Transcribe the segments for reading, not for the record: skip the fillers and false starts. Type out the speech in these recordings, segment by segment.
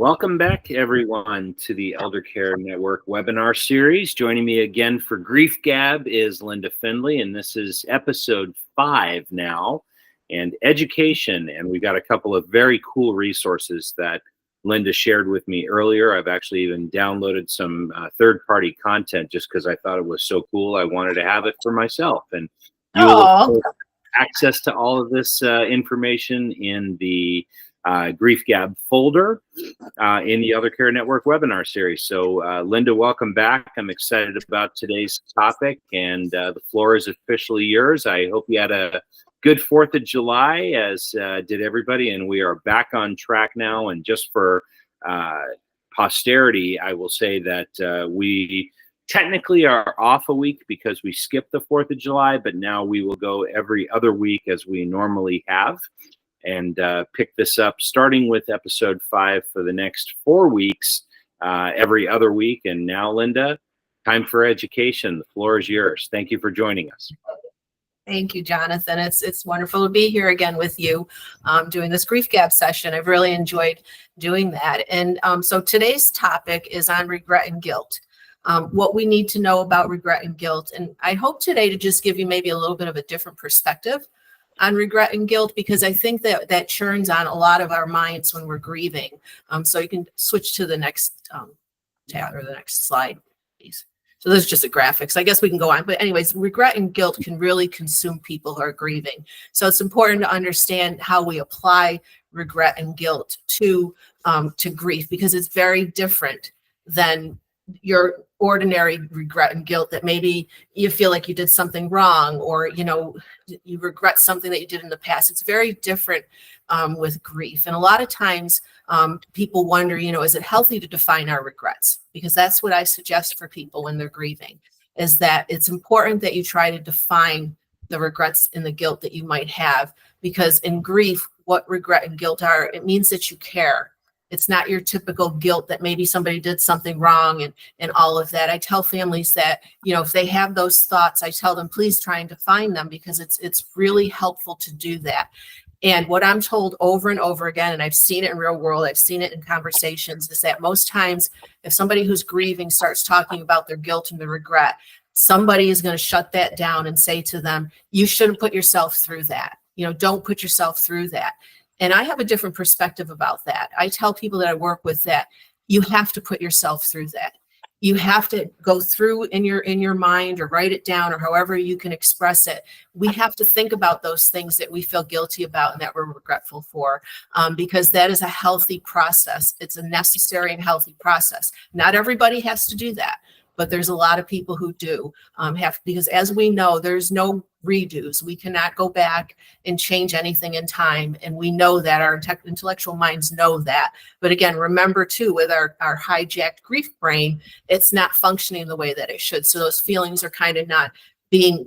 Welcome back, everyone, to the Elder Care Network webinar series. Joining me again for Grief Gab is Linda Findlay, and this is episode 5 now, and education. And we got a couple of very cool resources that Linda shared with me earlier. I've actually even downloaded some third-party content just because I thought it was so cool. I wanted to have it for myself. And you will of course, have access to all of this information in the Grief Gab folder in the Elder Care Network webinar series. So Linda, welcome back. I'm excited about today's topic, and the floor is officially yours. I hope you had a good 4th of July, as did everybody, and we are back on track now. And just for posterity, I will say that we technically are off a week because we skipped the 4th of July, but now we will go every other week as we normally have, and pick this up starting with episode 5 for the next 4 weeks, every other week. And now, Linda, time for education. The floor is yours. Thank you for joining us. Thank you, Jonathan. It's wonderful to be here again with you doing this Grief Gab session. I've really enjoyed doing that. And so today's topic is on regret and guilt. What we need to know about regret and guilt. And I hope today to just give you maybe a little bit of a different perspective on regret and guilt, because I think that churns on a lot of our minds when we're grieving. So you can switch to the next tab or the next slide, please. So this is just a graphics. I guess we can go on. But anyways, regret and guilt can really consume people who are grieving. So it's important to understand how we apply regret and guilt to grief, because it's very different than your ordinary regret and guilt that maybe you feel like you did something wrong, or you regret something that you did in the past. It's very different with grief. And a lot of times people wonder, is it healthy to define our regrets? Because that's what I suggest for people when they're grieving, is that it's important that you try to define the regrets and the guilt that you might have. Because in grief, what regret and guilt are, it means that you care. It's not your typical guilt that maybe somebody did something wrong and all of that. I tell families that, if they have those thoughts, I tell them, please try and define them, because it's really helpful to do that. And what I'm told over and over again, and I've seen it in real world, I've seen it in conversations, is that most times if somebody who's grieving starts talking about their guilt and their regret, somebody is going to shut that down and say to them, you shouldn't put yourself through that. Don't put yourself through that. And I have a different perspective about that. I tell people that I work with that you have to put yourself through that. You have to go through in your mind, or write it down, or however you can express it. We have to think about those things that we feel guilty about and that we're regretful for, because that is a healthy process. It's a necessary and healthy process. Not everybody has to do that, but there's a lot of people who do have, because as we know, there's no redos. We cannot go back and change anything in time. And we know that, our intellectual minds know that. But again, remember too, with our hijacked grief brain, it's not functioning the way that it should. So those feelings are kind of not being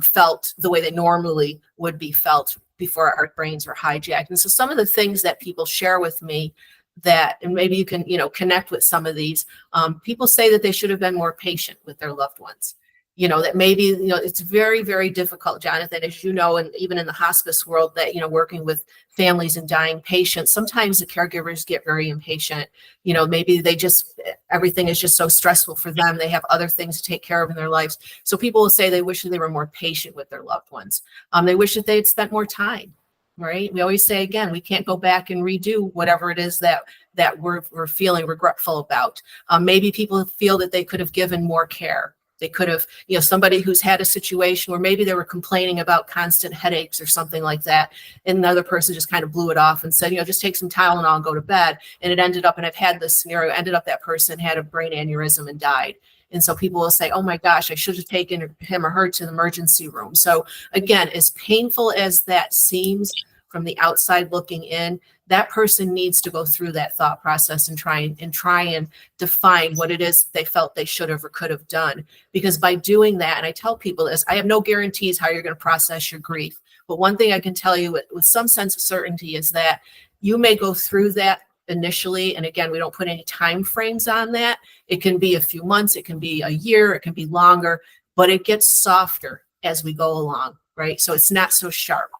felt the way they normally would be felt before our brains were hijacked. And so some of the things that people share with me that, and maybe you can, connect with some of these, people say that they should have been more patient with their loved ones. That maybe, it's very, very difficult, Jonathan, as you know, and even in the hospice world, that, working with families and dying patients, sometimes the caregivers get very impatient. Maybe everything is just so stressful for them. They have other things to take care of in their lives. So people will say they wish that they were more patient with their loved ones. They wish that they had spent more time. Right? We always say, again, we can't go back and redo whatever it is that we're feeling regretful about. Maybe people feel that they could have given more care. They could have, somebody who's had a situation where maybe they were complaining about constant headaches or something like that, and another person just kind of blew it off and said, just take some Tylenol and go to bed. And it ended up, and I've had this scenario, that person had a brain aneurysm and died. And so people will say, oh my gosh, I should have taken him or her to the emergency room. So again, as painful as that seems from the outside looking in, that person needs to go through that thought process and try and define what it is they felt they should have or could have done. Because by doing that, and I tell people this, I have no guarantees how you're going to process your grief. But one thing I can tell you with some sense of certainty is that you may go through that initially. And again, we don't put any time frames on that. It can be a few months, it can be a year, it can be longer, but it gets softer as we go along, right? So it's not so sharp.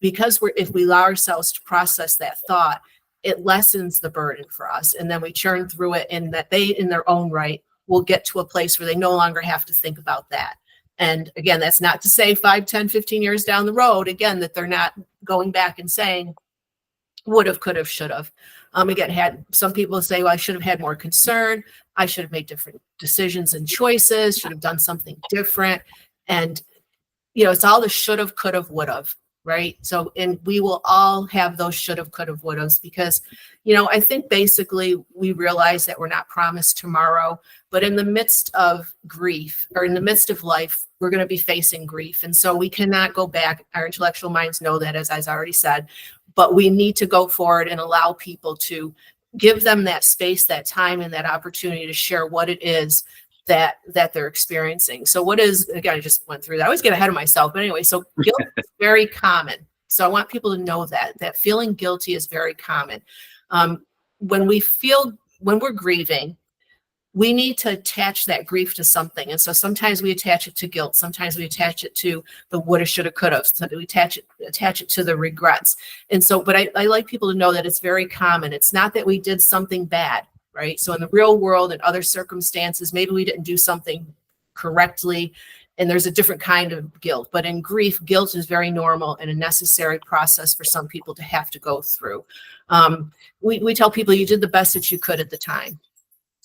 Because if we allow ourselves to process that thought, it lessens the burden for us. And then we churn through it, and that they, in their own right, will get to a place where they no longer have to think about that. And again, that's not to say 5, 10, 15 years down the road, again, that they're not going back and saying, would have, could have, should have. Again, had some people say, well, I should have had more concern. I should have made different decisions and choices, should have done something different. And, it's all the should have, could have, would have, right? So, and we will all have those should have, could have, would haves, because, I think basically we realize that we're not promised tomorrow, but in the midst of grief, or in the midst of life, we're going to be facing grief. And so we cannot go back. Our intellectual minds know that, as I already said, but we need to go forward and allow people to give them that space, that time, and that opportunity to share what it is that they're experiencing. So what is, again, I just went through that. I always get ahead of myself, but anyway, so guilt is very common. So I want people to know that feeling guilty is very common. When we're grieving, we need to attach that grief to something. And so sometimes we attach it to guilt. Sometimes we attach it to the woulda, shoulda, coulda. So we attach it to the regrets. And so, but I like people to know that it's very common. It's not that we did something bad, right? So in the real world and other circumstances, maybe we didn't do something correctly, and there's a different kind of guilt. But in grief, guilt is very normal and a necessary process for some people to have to go through. We tell people you did the best that you could at the time.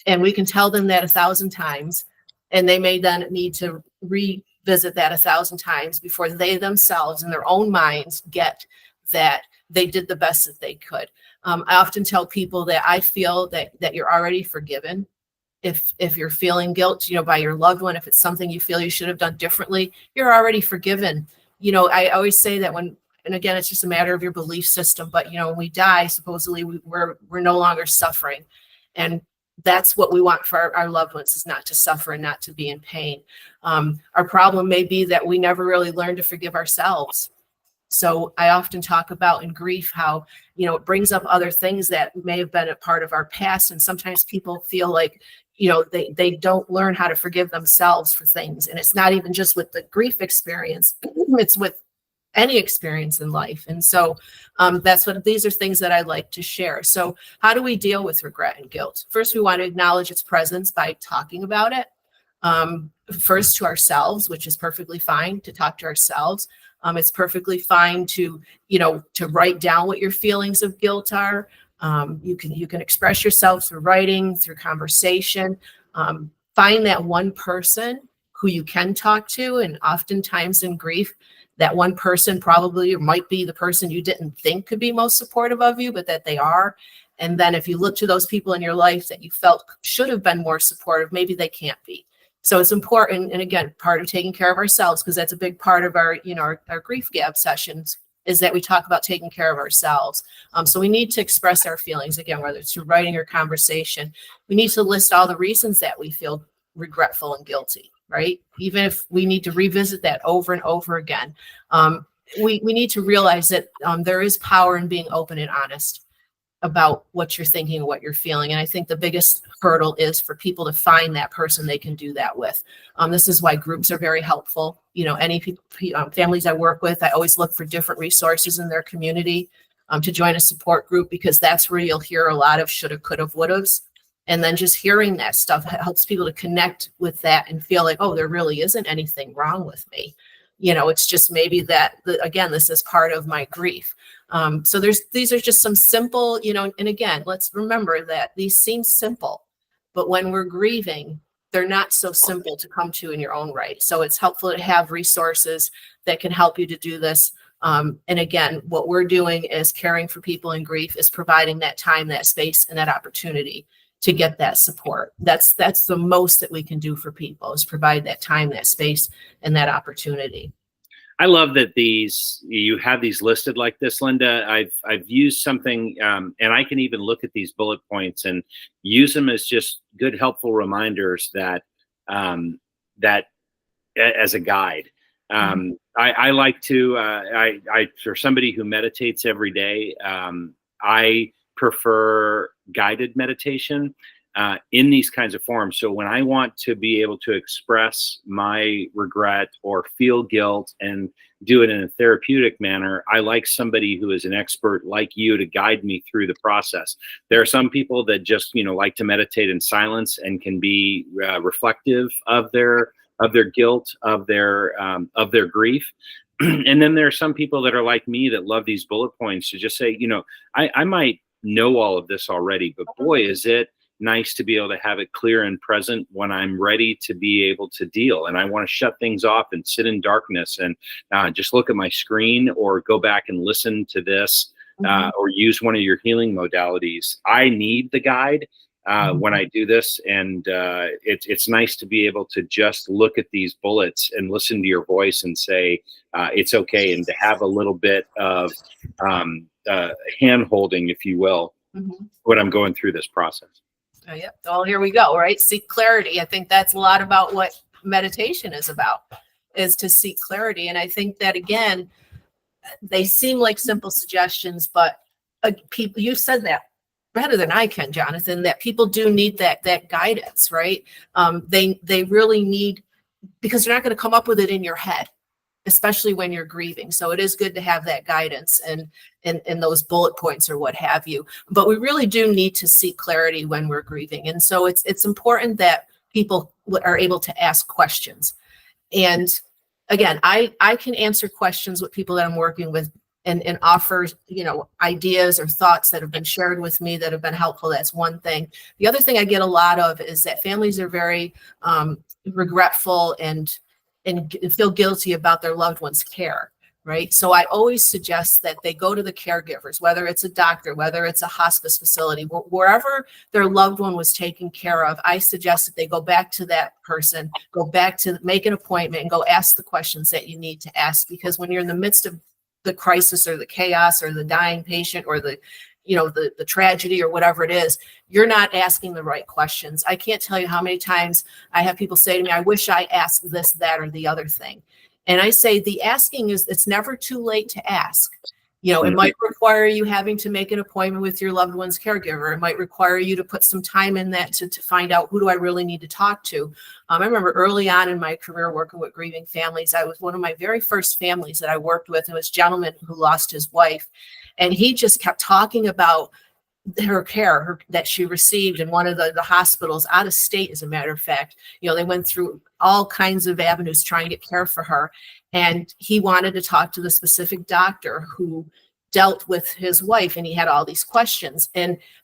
And we can tell them that 1,000 times, and they may then need to revisit that 1,000 times before they themselves in their own minds get that they did the best that they could. I often tell people that I feel that you're already forgiven. If you're feeling guilt, by your loved one, if it's something you feel you should have done differently, you're already forgiven. I always say that and again, it's just a matter of your belief system, but when we die, supposedly we're no longer suffering. And that's what we want for our loved ones, is not to suffer and not to be in pain. Our problem may be that we never really learn to forgive ourselves. So I often talk about in grief how, it brings up other things that may have been a part of our past. And sometimes people feel like, they don't learn how to forgive themselves for things. And it's not even just with the grief experience, it's with any experience in life. And so these are things that I like to share. So how do we deal with regret and guilt? First, we want to acknowledge its presence by talking about it. First to ourselves, which is perfectly fine to talk to ourselves. It's perfectly fine to write down what your feelings of guilt are. You can express yourself through writing, through conversation. Find that one person who you can talk to. And oftentimes in grief, that one person probably might be the person you didn't think could be most supportive of you, but that they are. And then if you look to those people in your life that you felt should have been more supportive, maybe they can't be. So it's important. And again, part of taking care of ourselves, because that's a big part of our grief gab sessions, is that we talk about taking care of ourselves. So we need to express our feelings, again, whether it's through writing or conversation. We need to list all the reasons that we feel regretful and guilty, right? Even if we need to revisit that over and over again. We need to realize that there is power in being open and honest about what you're thinking and what you're feeling. And I think the biggest hurdle is for people to find that person they can do that with. This is why groups are very helpful. Any families I work with, I always look for different resources in their community to join a support group, because that's where you'll hear a lot of shoulda, coulda, wouldas. And then just hearing that stuff helps people to connect with that and feel like, oh, there really isn't anything wrong with me. It's just maybe that, again, this is part of my grief. So these are just some simple, and again, let's remember that these seem simple, but when we're grieving, they're not so simple to come to in your own right. So it's helpful to have resources that can help you to do this. And again, what we're doing is caring for people in grief, is providing that time, that space, and that opportunity to get that support. That's the most that we can do for people, is provide that time, that space, and that opportunity. I love that you have these listed like this, Linda. I've used something, and I can even look at these bullet points and use them as just good, helpful reminders that as a guide. I like to, for somebody who meditates every day, I prefer guided meditation. in these kinds of forums. So when I want to be able to express my regret or feel guilt and do it in a therapeutic manner, I like somebody who is an expert like you to guide me through the process. There are some people that just, like to meditate in silence and can be reflective of their guilt, of their grief. And then there are some people that are like me that love these bullet points to just say, I might know all of this already, but boy, is it nice to be able to have it clear and present when I'm ready to be able to deal. And I want to shut things off and sit in darkness and just look at my screen or go back and listen to this or use one of your healing modalities. I need the guide when I do this. And it's nice to be able to just look at these bullets and listen to your voice and say, it's okay. And to have a little bit of hand holding, if you will, when I'm going through this process. Oh, yeah. Oh, here we go. Right. Seek clarity. I think that's a lot about what meditation is about, is to seek clarity. And I think that, again, they seem like simple suggestions, but people, you said that better than I can, Jonathan, that people do need that guidance, right? They really need, because they're not going to come up with it in your head, especially when you're grieving. So it is good to have that guidance and those bullet points or what have you. But we really do need to seek clarity when we're grieving. And so it's important that people are able to ask questions. And again, I can answer questions with people that I'm working with and offer, ideas or thoughts that have been shared with me that have been helpful. That's one thing. The other thing I get a lot of is that families are very regretful and feel guilty about their loved one's care, right? So I always suggest that they go to the caregivers, whether it's a doctor, whether it's a hospice facility, wherever their loved one was taken care of. I suggest that they go back to that person, go back to make an appointment and go ask the questions that you need to ask. Because when you're in the midst of the crisis or the chaos or the dying patient or the tragedy or whatever it is, you're not asking the right questions. I can't tell you how many times I have people say to me, I wish I asked this, that, or the other thing. And I say the asking it's never too late to ask. It might require you having to make an appointment with your loved one's caregiver. It might require you to put some time in that to find out, who do I really need to talk to? I remember early on in my career working with grieving families, I was one of my very first families that I worked with. It was a gentleman who lost his wife. And he just kept talking about her care that she received in one of the hospitals out of state, as a matter of fact. They went through all kinds of avenues trying to get care for her. And he wanted to talk to the specific doctor who dealt with his wife, and he had all these questions.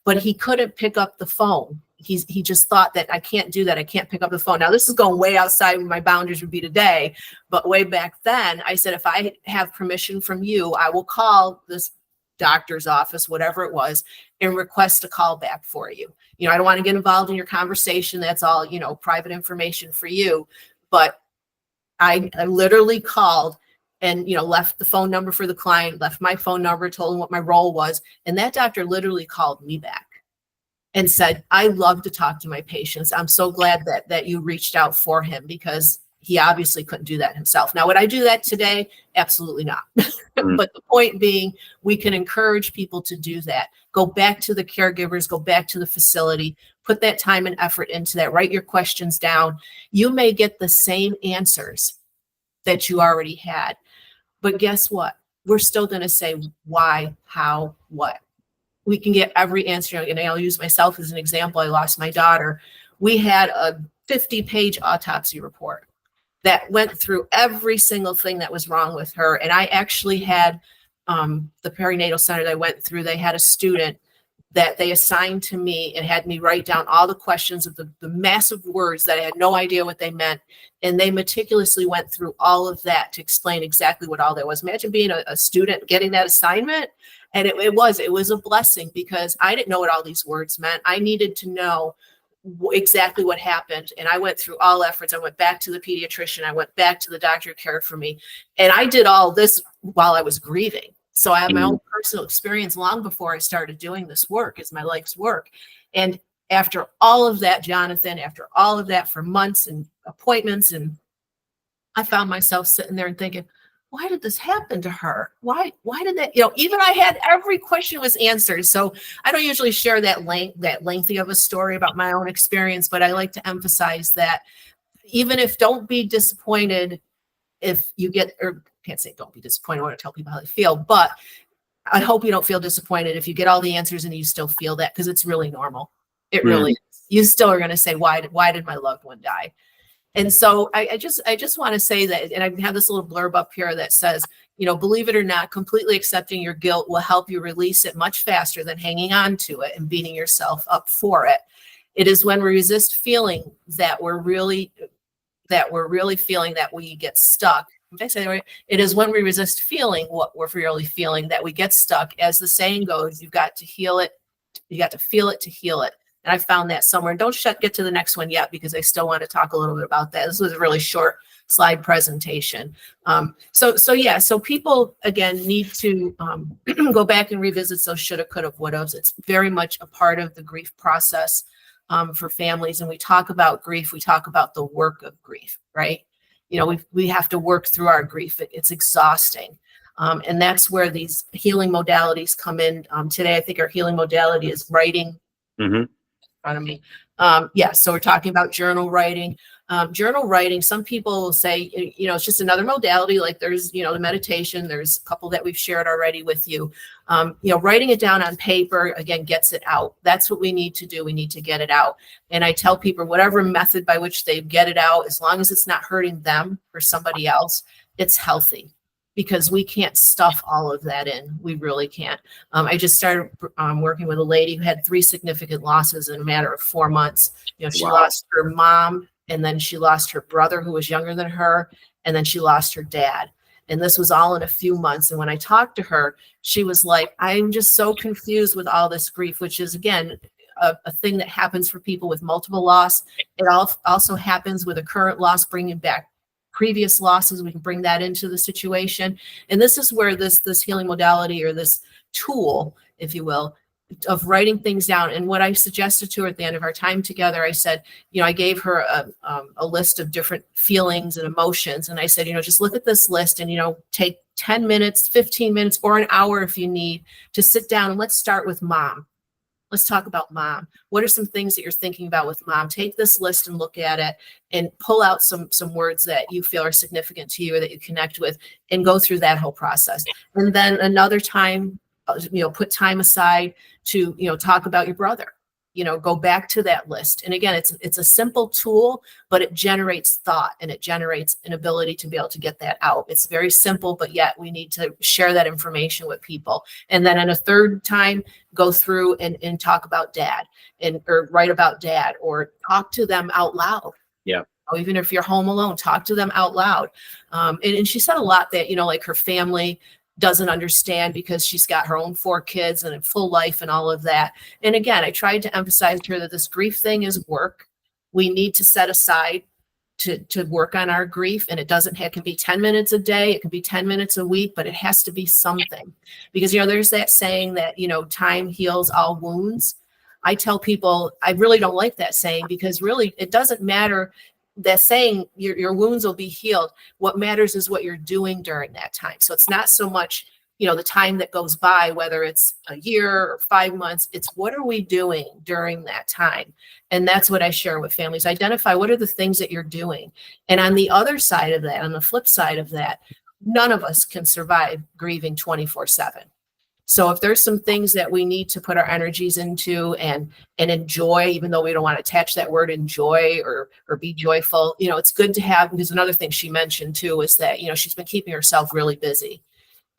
But he couldn't pick up the phone. He just thought that, I can't do that. I can't pick up the phone. Now, this is going way outside what my boundaries would be today. But way back then, I said, if I have permission from you, I will call this doctor's office, whatever it was, and request a call back for you. I don't want to get involved in your conversation. That's all, private information for you. But I literally called and, left the phone number for the client, left my phone number, told him what my role was. And that doctor literally called me back and said, I love to talk to my patients. I'm so glad that you reached out for him, because he obviously couldn't do that himself. Now, would I do that today? Absolutely not. But the point being, we can encourage people to do that. Go back to the caregivers, go back to the facility, put that time and effort into that, write your questions down. You may get the same answers that you already had, but guess what? We're still going to say why, how, what. We can get every answer. And I'll use myself as an example. I lost my daughter. We had a 50-page autopsy report that went through every single thing that was wrong with her. And I actually had the perinatal center that I went through, they had a student that they assigned to me and had me write down all the questions of the massive words that I had no idea what they meant. And they meticulously went through all of that to explain exactly what all that was. Imagine being a student getting that assignment. And it was a blessing, because I didn't know what all these words meant. I needed to know exactly what happened. And I went through all efforts. I went back to the pediatrician. I went back to the doctor who cared for me. And I did all this while I was grieving. So I have my own personal experience long before I started doing this work. It's my life's work. And after all of that, Jonathan, after all of that for months and appointments, and I found myself sitting there and thinking, why did this happen to her? Why did that, you know, even I had every question was answered. So I don't usually share that lengthy of a story about my own experience, but I like to emphasize that even if, don't be disappointed if you get, or can't say don't be disappointed, I want to tell people how they feel, but I hope you don't feel disappointed if you get all the answers and you still feel that, because it's really normal. It really is. You still are going to say, why did my loved one die? And so I just want to say that, and I have this little blurb up here that says, you know, believe it or not, completely accepting your guilt will help you release it much faster than hanging on to it and beating yourself up for it. It is when we resist feeling that we're really feeling that we get stuck. Did I say that right? It is when we resist feeling what we're really feeling that we get stuck. As the saying goes, you've got to heal it. You got to feel it to heal it. And I found that somewhere. And don't get to the next one yet, because I still want to talk a little bit about that. This was a really short slide presentation. So people, again, need to go back and revisit those shoulda, coulda, wouldas. It's very much a part of the grief process for families. And we talk about grief. We talk about the work of grief, right? You know, we have to work through our grief. It's exhausting. And that's where these healing modalities come in. Today, I think our healing modality is writing. Mm-hmm. In front of me. So we're talking about journal writing. Journal writing, some people will say, you know, it's just another modality. Like there's, you know, the meditation, there's a couple that we've shared already with you. You know, writing it down on paper, again, gets it out. That's what we need to do. We need to get it out. And I tell people, whatever method by which they get it out, as long as it's not hurting them or somebody else, it's healthy. Because we can't stuff all of that in. We really can't. I just started working with a lady who had 3 significant losses in a matter of 4 months. You know, she lost her mom, and then she lost her brother who was younger than her, and then she lost her dad. And this was all in a few months. And when I talked to her, she was like, I'm just so confused with all this grief, which is, again, a thing that happens for people with multiple loss. It also happens with a current loss, bringing back previous losses. We can bring that into the situation. And this is where this healing modality, or this tool, if you will, of writing things down. And what I suggested to her at the end of our time together, I said, you know, I gave her a list of different feelings and emotions. And I said, you know, just look at this list and, you know, take 10 minutes, 15 minutes, or an hour if you need, to sit down and let's start with mom. Let's talk about mom. What are some things that you're thinking about with mom? Take this list and look at it and pull out some words that you feel are significant to you or that you connect with, and go through that whole process. And then another time, you know, put time aside to, you know, talk about your brother. You know, go back to that list. And again, it's a simple tool, but it generates thought and it generates an ability to be able to get that out. It's very simple, but yet we need to share that information with people. And then in a third time, go through and talk about dad, or write about dad, or talk to them out loud. Yeah. Even if you're home alone, talk to them out loud. And she said a lot that, you know, like her family doesn't understand because she's got her own 4 kids and a full life and all of that. And again, I tried to emphasize to her that this grief thing is work. We need to set aside to work on our grief. And it can be 10 minutes a day. It can be 10 minutes a week, but it has to be something. Because, you know, there's that saying that, you know, time heals all wounds. I tell people, I really don't like that saying, because really it doesn't matter. That saying your wounds will be healed. What matters is what you're doing during that time. So it's not so much, you know, the time that goes by, whether it's a year or 5 months, it's what are we doing during that time? And that's what I share with families. Identify what are the things that you're doing. And on the other side of that, on the flip side of that, none of us can survive grieving 24/7. So if there's some things that we need to put our energies into and enjoy, even though we don't want to attach that word enjoy or be joyful, you know, it's good to have, because another thing she mentioned too is that, you know, she's been keeping herself really busy.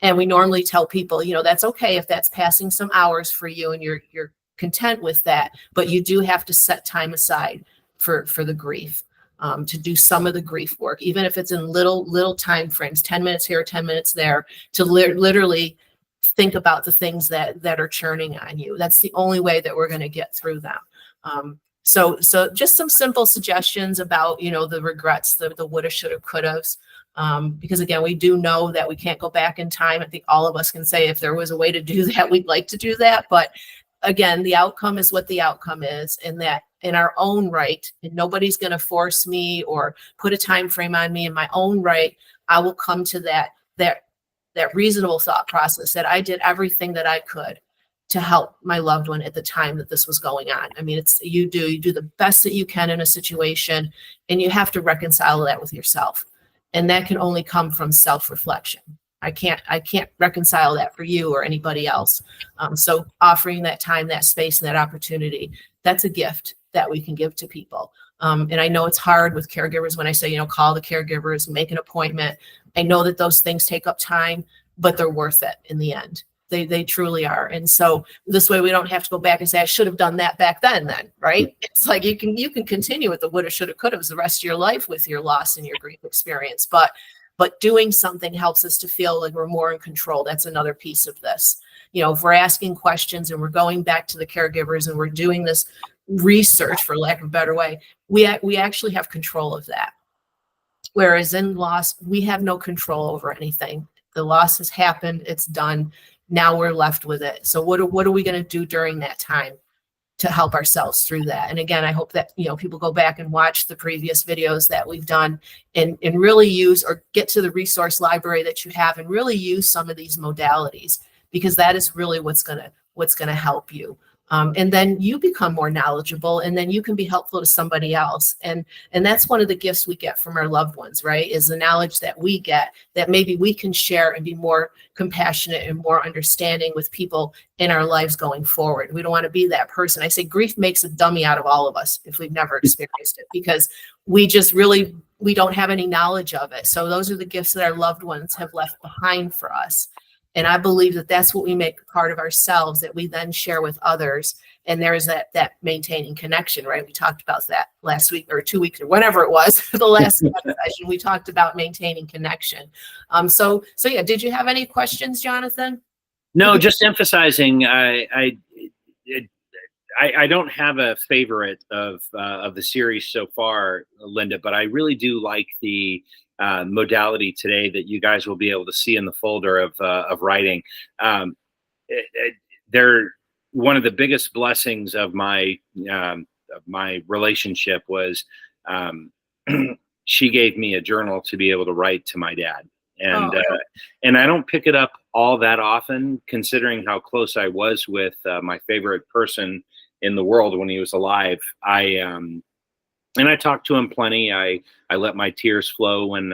And we normally tell people, you know, that's okay if that's passing some hours for you and you're content with that, but you do have to set time aside for the grief, to do some of the grief work, even if it's in little time frames, 10 minutes here, 10 minutes there, to literally think about the things that are churning on you. That's the only way that we're going to get through them. So just some simple suggestions about, you know, the regrets, the woulda, shoulda, couldas. Because again, we do know that we can't go back in time. I think all of us can say if there was a way to do that, we'd like to do that. But again, the outcome is what the outcome is, and that in our own right, and nobody's going to force me or put a time frame on me. In my own right, I will come to that that reasonable thought process that I did everything that I could to help my loved one at the time that this was going on. I mean, it's you do the best that you can in a situation, and you have to reconcile that with yourself. And that can only come from self-reflection. I can't reconcile that for you or anybody else. So offering that time, that space, and that opportunity, that's a gift that we can give to people. And I know it's hard with caregivers when I say, call the caregivers, make an appointment. I know that those things take up time, but they're worth it in the end. They truly are. And so this way we don't have to go back and say, I should have done that back then, right? It's like you can continue with the woulda, shoulda, coulda the rest of your life with your loss and your grief experience. But doing something helps us to feel like we're more in control. That's another piece of this. If we're asking questions and we're going back to the caregivers and we're doing this research, for lack of a better way, we actually have control of that. Whereas in loss, we have no control over anything. The loss has happened. It's done. Now we're left with it. So what are we going to do during that time to help ourselves through that? And again, I hope that, people go back and watch the previous videos that we've done and really use or get to the resource library that you have and really use some of these modalities, because that is really what's going to help you. And then you become more knowledgeable, and then you can be helpful to somebody else. And that's one of the gifts we get from our loved ones, right? Is the knowledge that we get that maybe we can share and be more compassionate and more understanding with people in our lives going forward. We don't want to be that person. I say grief makes a dummy out of all of us if we've never experienced it, because we don't have any knowledge of it. So those are the gifts that our loved ones have left behind for us. And I believe that that's what we make part of ourselves that we then share with others. And there is that maintaining connection, right? We talked about that last week or 2 weeks or whenever it was, the last session, we talked about maintaining connection. So yeah, did you have any questions, Jonathan? No, just emphasizing, I don't have a favorite of the series so far, Linda, but I really do like the modality today that you guys will be able to see in the folder of writing. They're one of the biggest blessings of my relationship was she gave me a journal to be able to write to my dad. And and I don't pick it up all that often, considering how close I was with my favorite person in the world when he was alive. And I talked to him plenty. I let my tears flow when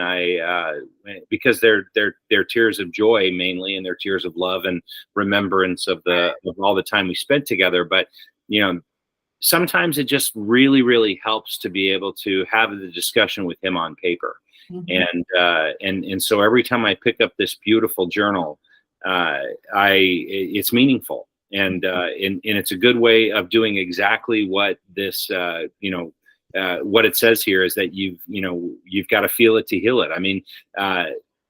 because they're tears of joy mainly, and they're tears of love and remembrance of all the time we spent together. But sometimes it just really, really helps to be able to have the discussion with him on paper. Mm-hmm. And so every time I pick up this beautiful journal, it's meaningful, and it's a good way of doing exactly what this what it says here is that you've got to feel it to heal it. I mean,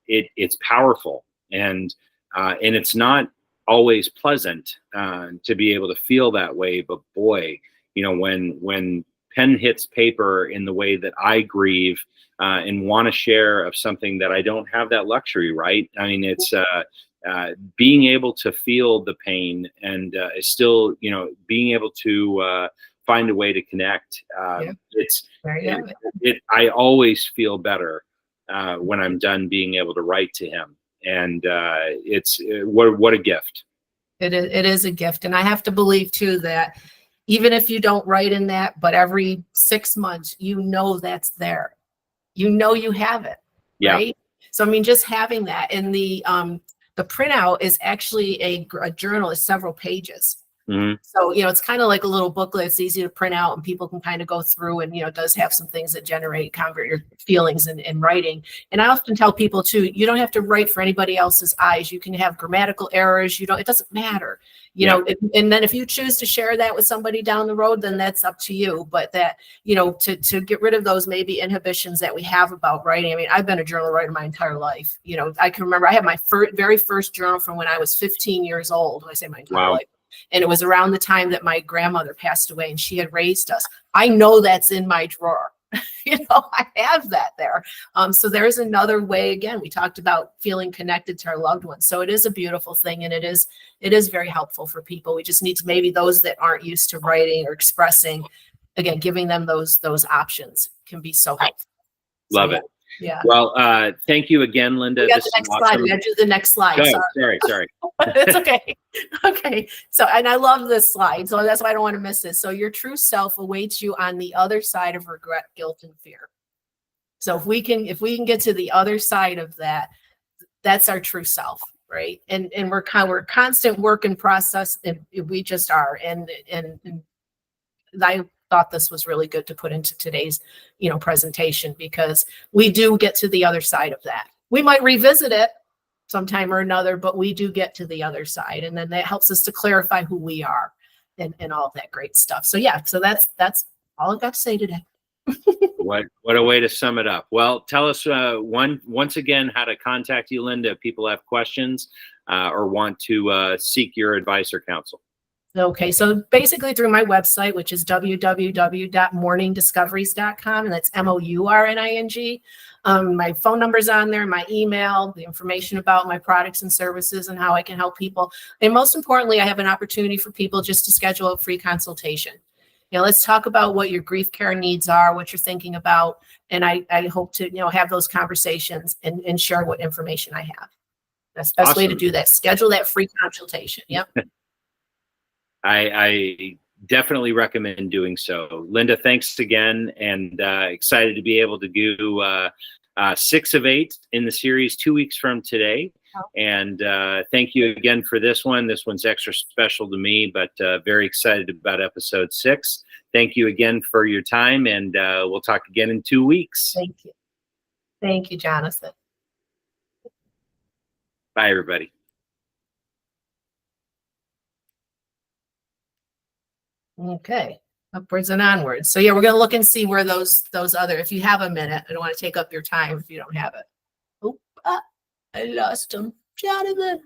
it's powerful, and it's not always pleasant to be able to feel that way. But boy, when pen hits paper in the way that I grieve and want to share of something that I don't have that luxury, right? I mean, it's being able to feel the pain and still, being able to find a way to connect. I always feel better when I'm done being able to write to him, and it's what a gift. It is a gift, and I have to believe too that even if you don't write in that, but every 6 months, that's there. You have it, right? So I mean, just having that, and the printout is actually a journal is several pages. Mm-hmm. So, it's kind of like a little booklet. It's easy to print out and people can kind of go through, and, it does have some things that convert your feelings in writing. And I often tell people too, you don't have to write for anybody else's eyes. You can have grammatical errors. It doesn't matter, and then if you choose to share that with somebody down the road, then that's up to you. But that, to get rid of those maybe inhibitions that we have about writing. I mean, I've been a journal writer my entire life. I can remember I had my very first journal from when I was 15 years old. I say my entire life. And it was around the time that my grandmother passed away and she had raised us. I know that's in my drawer. I have that there. So there's another way. Again, we talked about feeling connected to our loved ones. So it is a beautiful thing, and it is very helpful for people. We just need to, maybe those that aren't used to writing or expressing, again, giving them those options can be so helpful. Love it. Yeah. Well, thank you again, Linda. We got This the is next slide. awesome. We got to do the next slide. Sorry. It's okay. Okay. So, and I love this slide. So that's why I don't want to miss this. So your true self awaits you on the other side of regret, guilt, and fear. So if we can get to the other side of that, that's our true self, right? And we're constant work in process, and we just are. And I thought this was really good to put into today's, presentation, because we do get to the other side of that. We might revisit it sometime or another, but we do get to the other side, and then that helps us to clarify who we are and all of that great stuff. So yeah, so that's all I've got to say today. What a way to sum it up. Well, tell us once again how to contact you, Linda, if people have questions or want to seek your advice or counsel. Okay, so basically through my website, which is www.morningdiscoveries.com, and that's MOURNING. My phone number's on there, my email, the information about my products and services and how I can help people. And most importantly, I have an opportunity for people just to schedule a free consultation. Let's talk about what your grief care needs are, what you're thinking about. And I hope to, have those conversations and share what information I have. That's the best way to do that. Schedule that free consultation. Yep. I definitely recommend doing so. Linda, thanks again, and excited to be able to do 6 of 8 in the series 2 weeks from today. And thank you again for this one. This one's extra special to me, but very excited about episode 6. Thank you again for your time, and we'll talk again in 2 weeks. Thank you. Thank you, Jonathan. Bye, everybody. Okay, upwards and onwards. So yeah, we're going to look and see where those other, if you have a minute, I don't want to take up your time if you don't have it. Oh, I lost him, Jonathan.